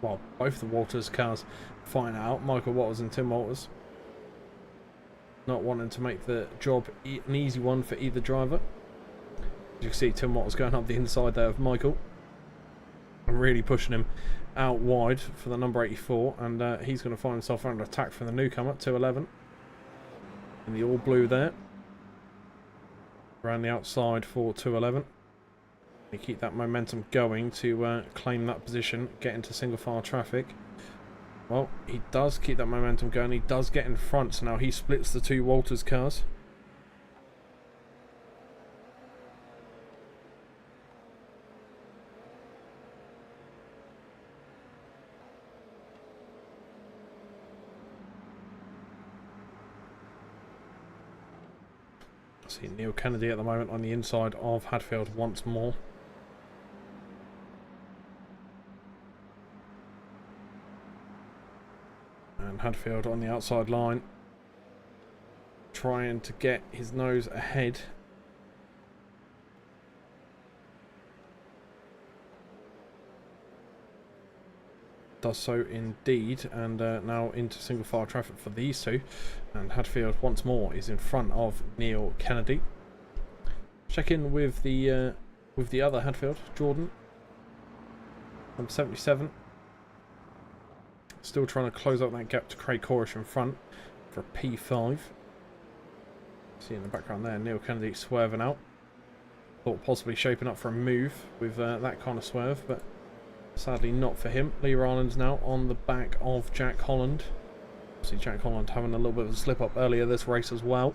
well, both the Walters cars fighting out. Michael Walters and Tim Walters. Not wanting to make the job an easy one for either driver. As you can see, Tim Walters going up the inside there of Michael. And really pushing him out wide for the number 84. And he's going to find himself under attack from the newcomer, 211. In the all blue there. Around the outside for 211. You keep that momentum going to claim that position, get into single file traffic. Well, he does keep that momentum going. He does get in front, so now he splits the two Walters cars. See Neil Kennedy at the moment on the inside of Hadfield once more. And Hadfield on the outside line, trying to get his nose ahead. Does so indeed, and now into single file traffic for these two. And Hadfield once more is in front of Neil Kennedy. Check in with the other Hadfield, Jordan, number 77. Still trying to close up that gap to Craig Corish in front for a P5. See in the background there, Neil Kennedy swerving out. Thought possibly shaping up for a move with that kind of swerve, but sadly not for him. Lee Ryland's now on the back of Jack Holland. See Jack Holland having a little bit of a slip up earlier this race as well.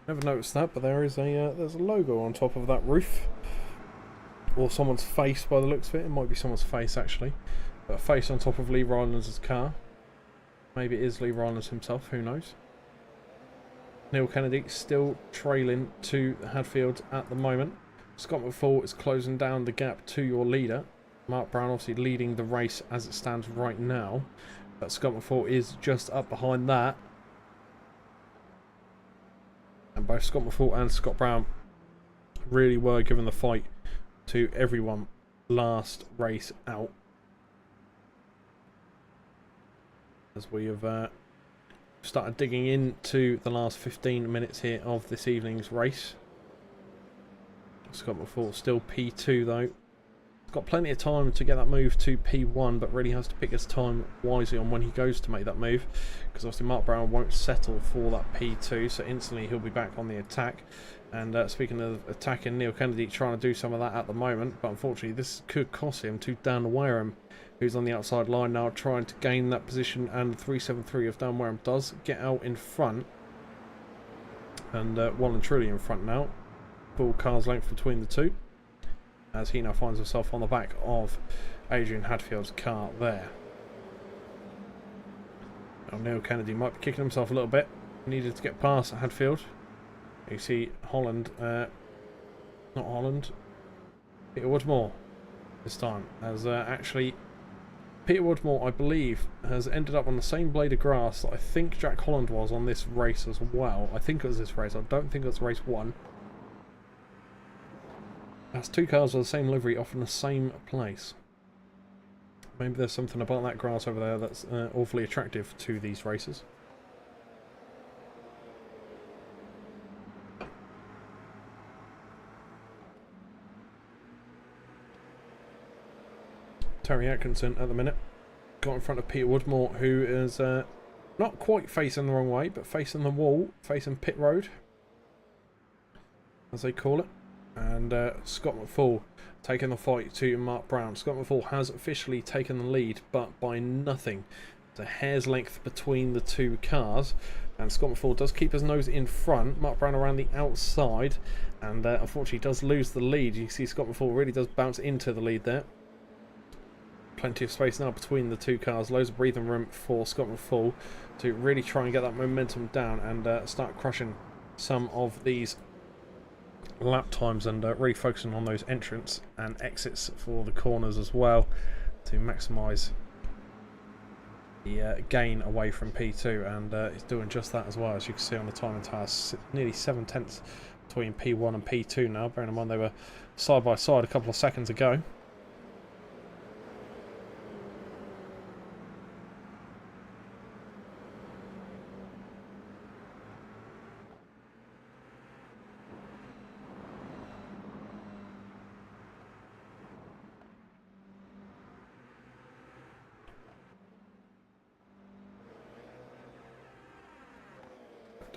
Never noticed that, but there is there's a logo on top of that roof, or someone's face by the looks of it. It might be someone's face actually, but a face on top of Lee Ryland's car. Maybe it is Lee Rylands himself. Who knows? Neil Kennedy still trailing to Hadfield at the moment. Scott McFall is closing down the gap to your leader. Mark Brown obviously leading the race as it stands right now, but Scott McFall is just up behind that. And both Scott McFall and Scott Brown really were giving the fight to everyone last race out. As we have started digging into the last 15 minutes here of this evening's race. Scott McFall still P2 though. He's got plenty of time to get that move to P1, but really has to pick his time wisely on when he goes to make that move, because obviously Mark Brown won't settle for that P2, so instantly he'll be back on the attack. And speaking of attacking, Neil Kennedy trying to do some of that at the moment, but unfortunately this could cost him to Dan Wareham, who's on the outside line now trying to gain that position, and 373 of Dan Wareham does get out in front, and well and truly in front now. Full car's length between the two, as he now finds himself on the back of Adrian Hadfield's car there. Now Neil Kennedy might be kicking himself a little bit. Needed to get past Hadfield. You see Holland, not Holland, Peter Woodmore this time, as actually Peter Woodmore, I believe, has ended up on the same blade of grass that I think Jack Holland was on this race as well. I think it was this race. I don't think it was race 1. That's two cars with the same livery off in the same place. Maybe there's something about that grass over there that's awfully attractive to these races. Terry Atkinson at the minute got in front of Peter Woodmore, who is not quite facing the wrong way, but facing the wall, facing pit road, as they call it. And Scott McFall taking the fight to Mark Brown. Scott McFall has officially taken the lead, but by nothing. It's a hair's length between the two cars, and Scott McFall does keep his nose in front. Mark Brown around the outside, and unfortunately does lose the lead. You see Scott McFall really does bounce into the lead there. Plenty of space now between the two cars. Loads of breathing room for Scott McFall to really try and get that momentum down and start crushing some of these lap times, and really focusing on those entrance and exits for the corners as well to maximise the gain away from P2, and he's doing just that as well, as you can see on the timing tower. Nearly 7/10 between P1 and P2 now, bearing in mind they were side by side a couple of seconds ago.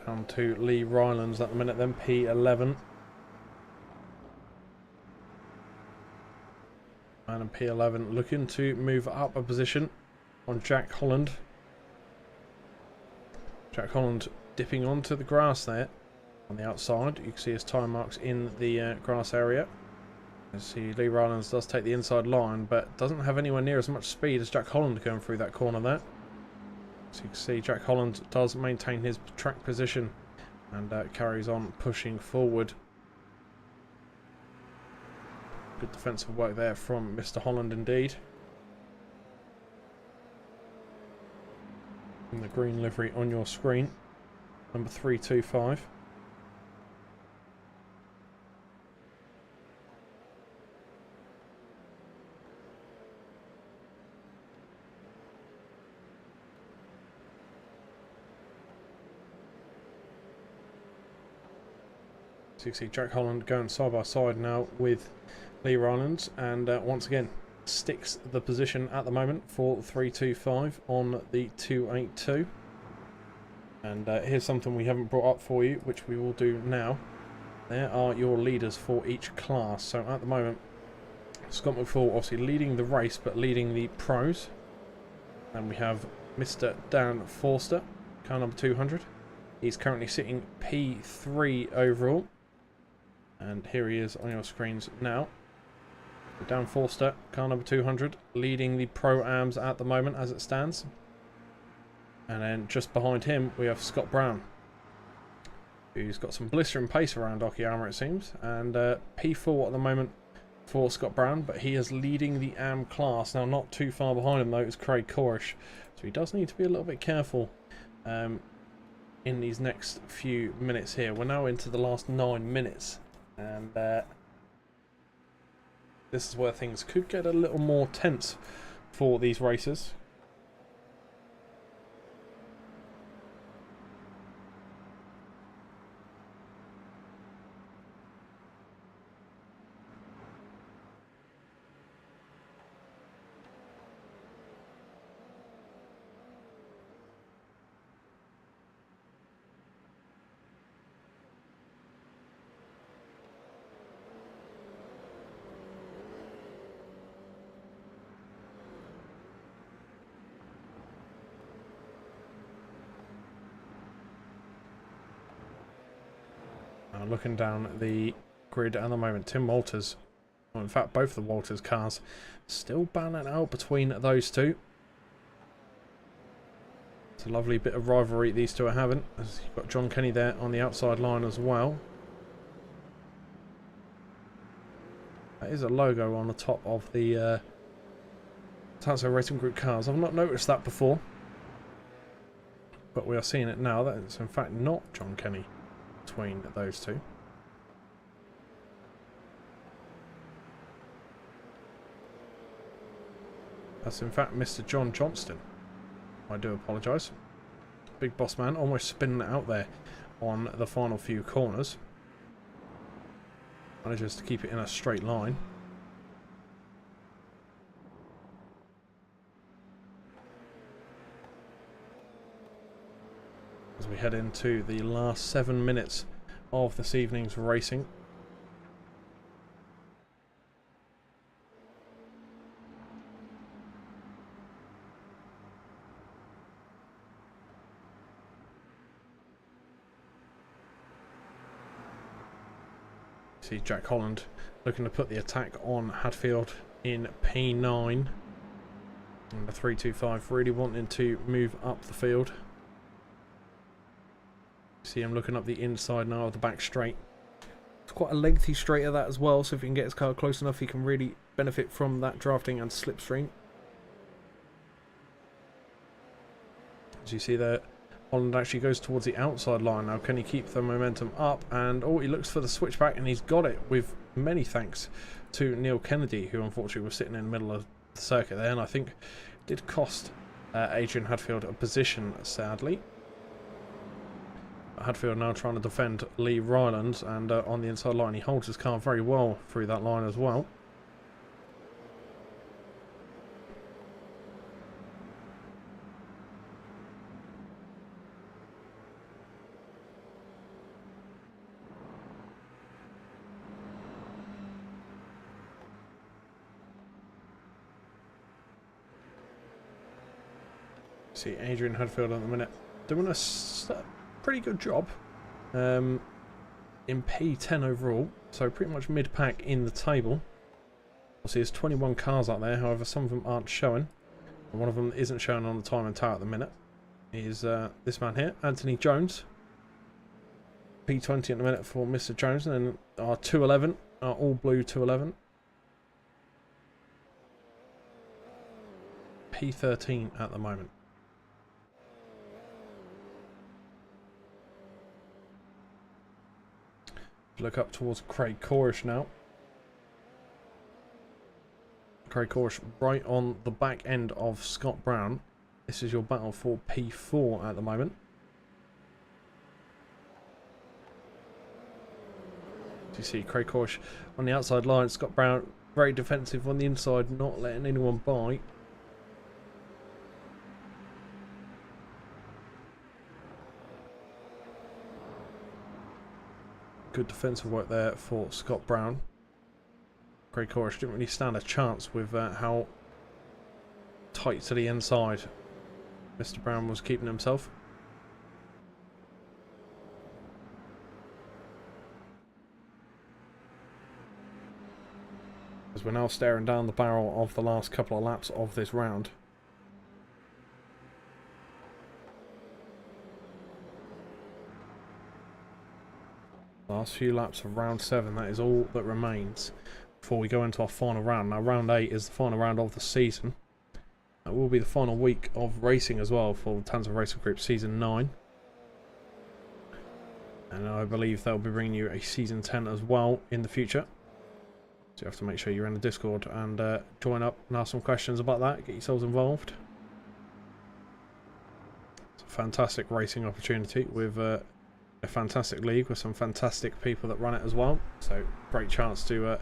Down to Lee Rylands at the minute then, P11. And P11 looking to move up a position on Jack Holland. Jack Holland dipping onto the grass there on the outside. You can see his time marks in the grass area. You see Lee Rylands does take the inside line, but doesn't have anywhere near as much speed as Jack Holland going through that corner there. So you can see Jack Holland does maintain his track position and carries on pushing forward. Good defensive work there from Mr. Holland indeed. And the green livery on your screen, number 325. So you can see Jack Holland going side by side now with Lee Rylands, and once again sticks the position at the moment for 325 on the 282. And here's something we haven't brought up for you, which we will do now. There are your leaders for each class. So at the moment, Scott McFall obviously leading the race, but leading the pros. And we have Mr. Dan Forster, car number 200. He's currently sitting P3 overall. And here he is on your screens now. Dan Forster, car number 200, leading the Pro-Ams at the moment as it stands. And then just behind him we have Scott Brown, who's got some blistering pace around Okayama it seems. And P4 at the moment for Scott Brown, but he is leading the AM class. Now not too far behind him though is Craig Corish, so he does need to be a little bit careful in these next few minutes here. We're now into the last 9 minutes. And this is where things could get a little more tense for these racers. Looking down the grid at the moment, Tim Walters, well, in fact both the Walters cars, still battling out between those two. It's a lovely bit of rivalry these two are having, as you've got John Kenny there on the outside line as well. That is a logo on the top of the Tanso Racing Group cars. I've not noticed that before, but we are seeing it now. That is in fact not John Kenny between those two. That's in fact Mr. John Johnston. I do apologise. Big boss man almost spinning it out there on the final few corners. Manages to keep it in a straight line. As we head into the last 7 minutes of this evening's racing. See Jack Holland looking to put the attack on Hadfield in P9. And the 325 really wanting to move up the field. See him looking up the inside now of the back straight. It's quite a lengthy straight at that as well, so if he can get his car close enough he can really benefit from that drafting and slipstream. As you see there, Holland actually goes towards the outside line. Now can he keep the momentum up? And oh, he looks for the switchback and he's got it, with many thanks to Neil Kennedy, who unfortunately was sitting in the middle of the circuit there, and I think did cost Adrian Hadfield a position, sadly. Hadfield now trying to defend Lee Rylands, and on the inside line he holds his car very well through that line as well. See Adrian Hadfield at the minute doing a pretty good job in P10 overall, so pretty much mid-pack in the table. Obviously there's 21 cars out there, however some of them aren't showing. And one of them isn't showing on the time and tower at the minute is this man here, Anthony Jones. P20 at the minute for Mr. Jones, and then our 211, our all blue 211. P13 at the moment. Look up towards Craig Corish now. Craig Corish right on the back end of Scott Brown. This is your battle for P4 at the moment. As you see Craig Corish on the outside line, Scott Brown very defensive on the inside, not letting anyone by. Good defensive work there for Scott Brown. Craig Corish didn't really stand a chance with how tight to the inside Mr. Brown was keeping himself. As we're now staring down the barrel of the last couple of laps of this round. Last few laps of round 7, that is all that remains before we go into our final round. Now round 8 is the final round of the season. That will be the final week of racing as well for the Tanso Racing Group Season 9. And I believe they'll be bringing you a Season 10 as well in the future. So you have to make sure you're in the Discord and join up and ask some questions about that, get yourselves involved. It's a fantastic racing opportunity with a fantastic league with some fantastic people that run it as well, so great chance to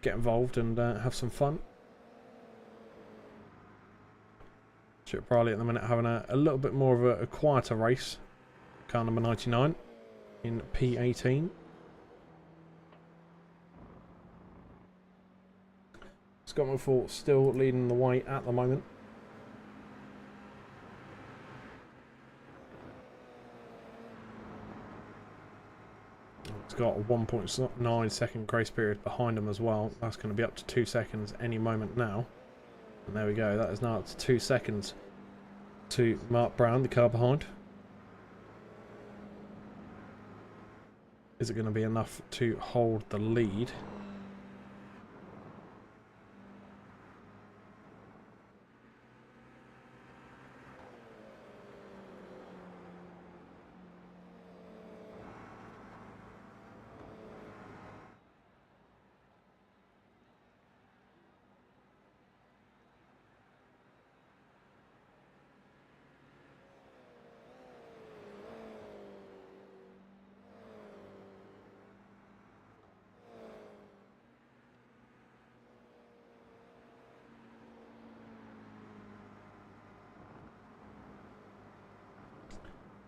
get involved and have some fun. Chip Riley at the minute having a little bit more of a quieter race. Car number 99 in P18. Scott McFall still leading the way at the moment. It's got a 1.9 second grace period behind him as well. That's going to be up to 2 seconds any moment now. And there we go, that is now up to 2 seconds to Mark Brown, the car behind. Is it going to be enough to hold the lead?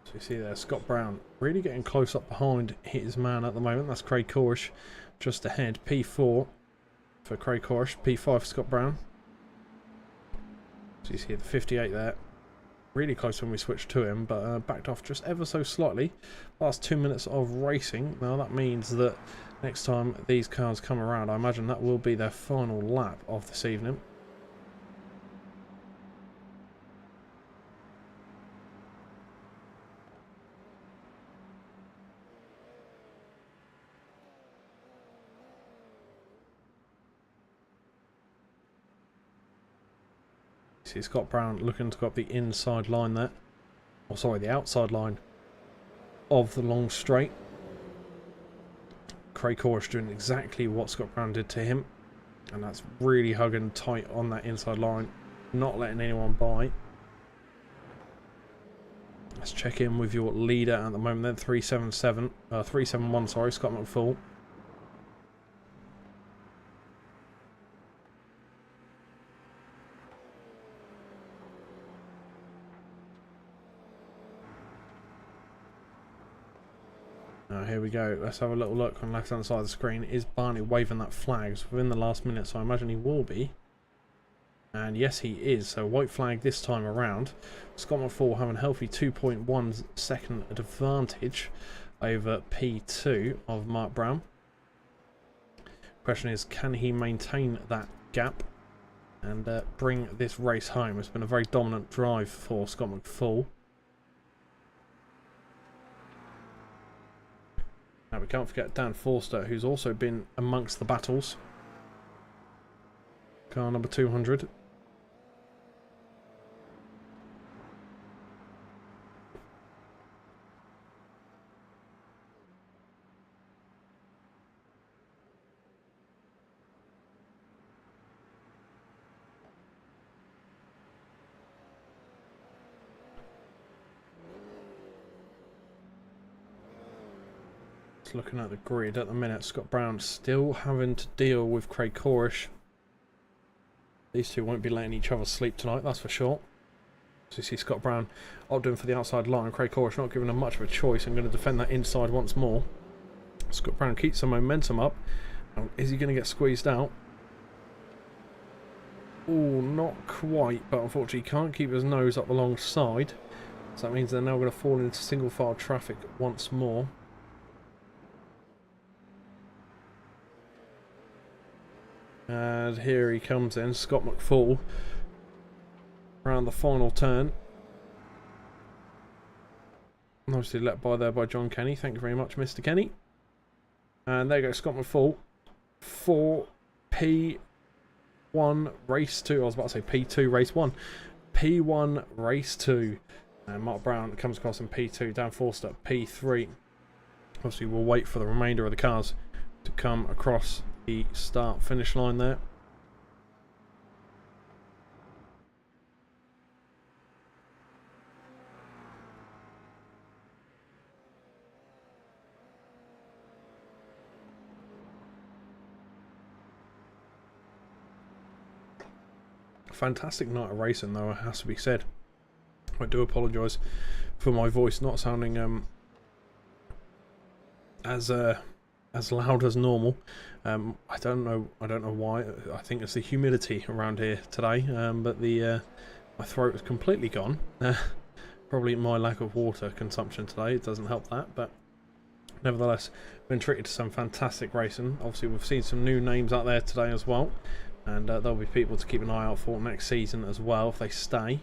So you see there, Scott Brown really getting close up behind his man at the moment. That's Craig Corish just ahead. P4 for Craig Corish, P5 for Scott Brown. So you see the 58 there. Really close when we switched to him, but backed off just ever so slightly. Last 2 minutes of racing. Now that means that next time these cars come around, I imagine that will be their final lap of this evening. See Scott Brown looking to go up the inside line there. or sorry, the outside line of the long straight. Craig Corrish doing exactly what Scott Brown did to him, and that's really hugging tight on that inside line, not letting anyone by. Let's check in with your leader at the moment then, 371, sorry, Scott McFall. Here we go. Let's have a little look on the left hand side of the screen. Is Barney waving that flag within the last minute? So I imagine he will be. And yes, he is. So white flag this time around. Scott McFall having a healthy 2.1 second advantage over P2 of Mark Brown. Question is, can he maintain that gap and bring this race home? It's been a very dominant drive for Scott McFall. Now we can't forget Dan Forster, who's also been amongst the battles. Car number 200. Looking at the grid at the minute, Scott Brown still having to deal with Craig Corrish. These two won't be letting each other sleep tonight, that's for sure. So you see Scott Brown opting for the outside line, Craig Corrish not giving him much of a choice and going to defend that inside once more. Scott Brown keeps some momentum up. Now, is he going to get squeezed out? Oh, not quite, but unfortunately he can't keep his nose up the long side. So that means they're now going to fall into single file traffic once more. And here he comes in, Scott McFall, around the final turn. Obviously let by there by John Kenny. Thank you very much, Mr. Kenny. And there goes Scott McFall for P1 race 2. I was about to say P2 race 1. P1 race 2. And Mark Brown comes across in P2. Dan Forster P3. Obviously we'll wait for the remainder of the cars to come across the start finish line there. Fantastic night of racing though, it has to be said. I do apologise for my voice not sounding as loud as normal. I don't know why. I think it's the humidity around here today, but my throat is completely gone. Probably my lack of water consumption today, it doesn't help that, but nevertheless been treated to some fantastic racing. Obviously we've seen some new names out there today as well, and there'll be people to keep an eye out for next season as well if they stay,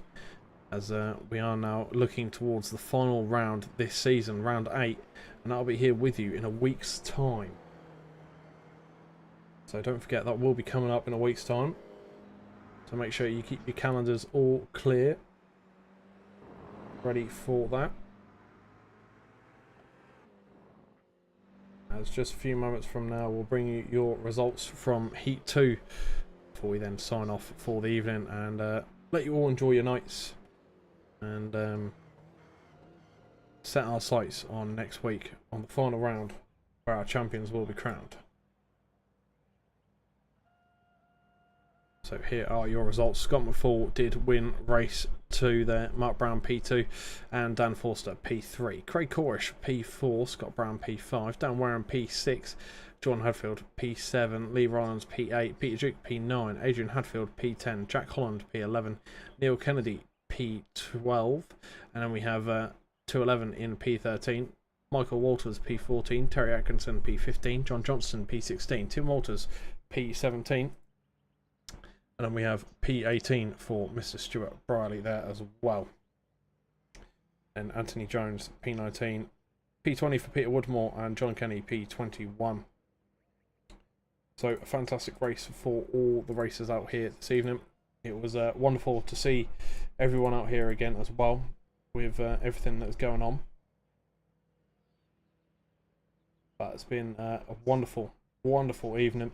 as we are now looking towards the final round this season, round 8, and I'll be here with you in a week's time. So don't forget, that will be coming up in a week's time. So make sure you keep your calendars all clear, ready for that. As just a few moments from now, we'll bring you your results from Heat 2 before we then sign off for the evening and let you all enjoy your nights and set our sights on next week on the final round where our champions will be crowned. So here are your results. Scott McFall did win race 2 there. Mark Brown P2 and Dan Forster P3. Craig Corrish P4. Scott Brown P5. Dan Warren P6. John Hadfield P7. Lee Rollins P8. Peter Duke P9. Adrian Hadfield P10. Jack Holland P11. Neil Kennedy P12. And then we have 211 in P13. Michael Walters P14. Terry Atkinson P15. John Johnston P16. Tim Walters P17. And then we have P18 for Mr. Stuart Briley there as well. And Anthony Jones P19. P20 for Peter Woodmore and John Kenny P21. So a fantastic race for all the racers out here this evening. It was wonderful to see everyone out here again as well. with everything that's going on. But it's been a wonderful, wonderful evening.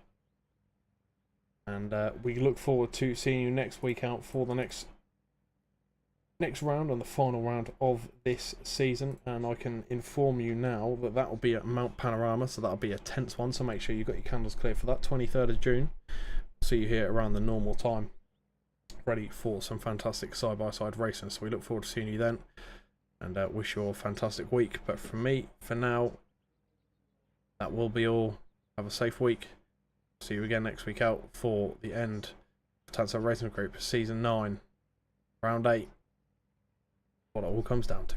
And we look forward to seeing you next week out for the next round and the final round of this season. And I can inform you now that that will be at Mount Panorama, so that'll be a tense one, so make sure you've got your candles clear for that. 23rd of June. See you here around the normal time, ready for some fantastic side-by-side racing. So we look forward to seeing you then, and wish you all a fantastic week. But from me, for now, that will be all. Have a safe week. See you again next week out for the end of Tanso Racing Group Season 9, Round 8. What it all comes down to.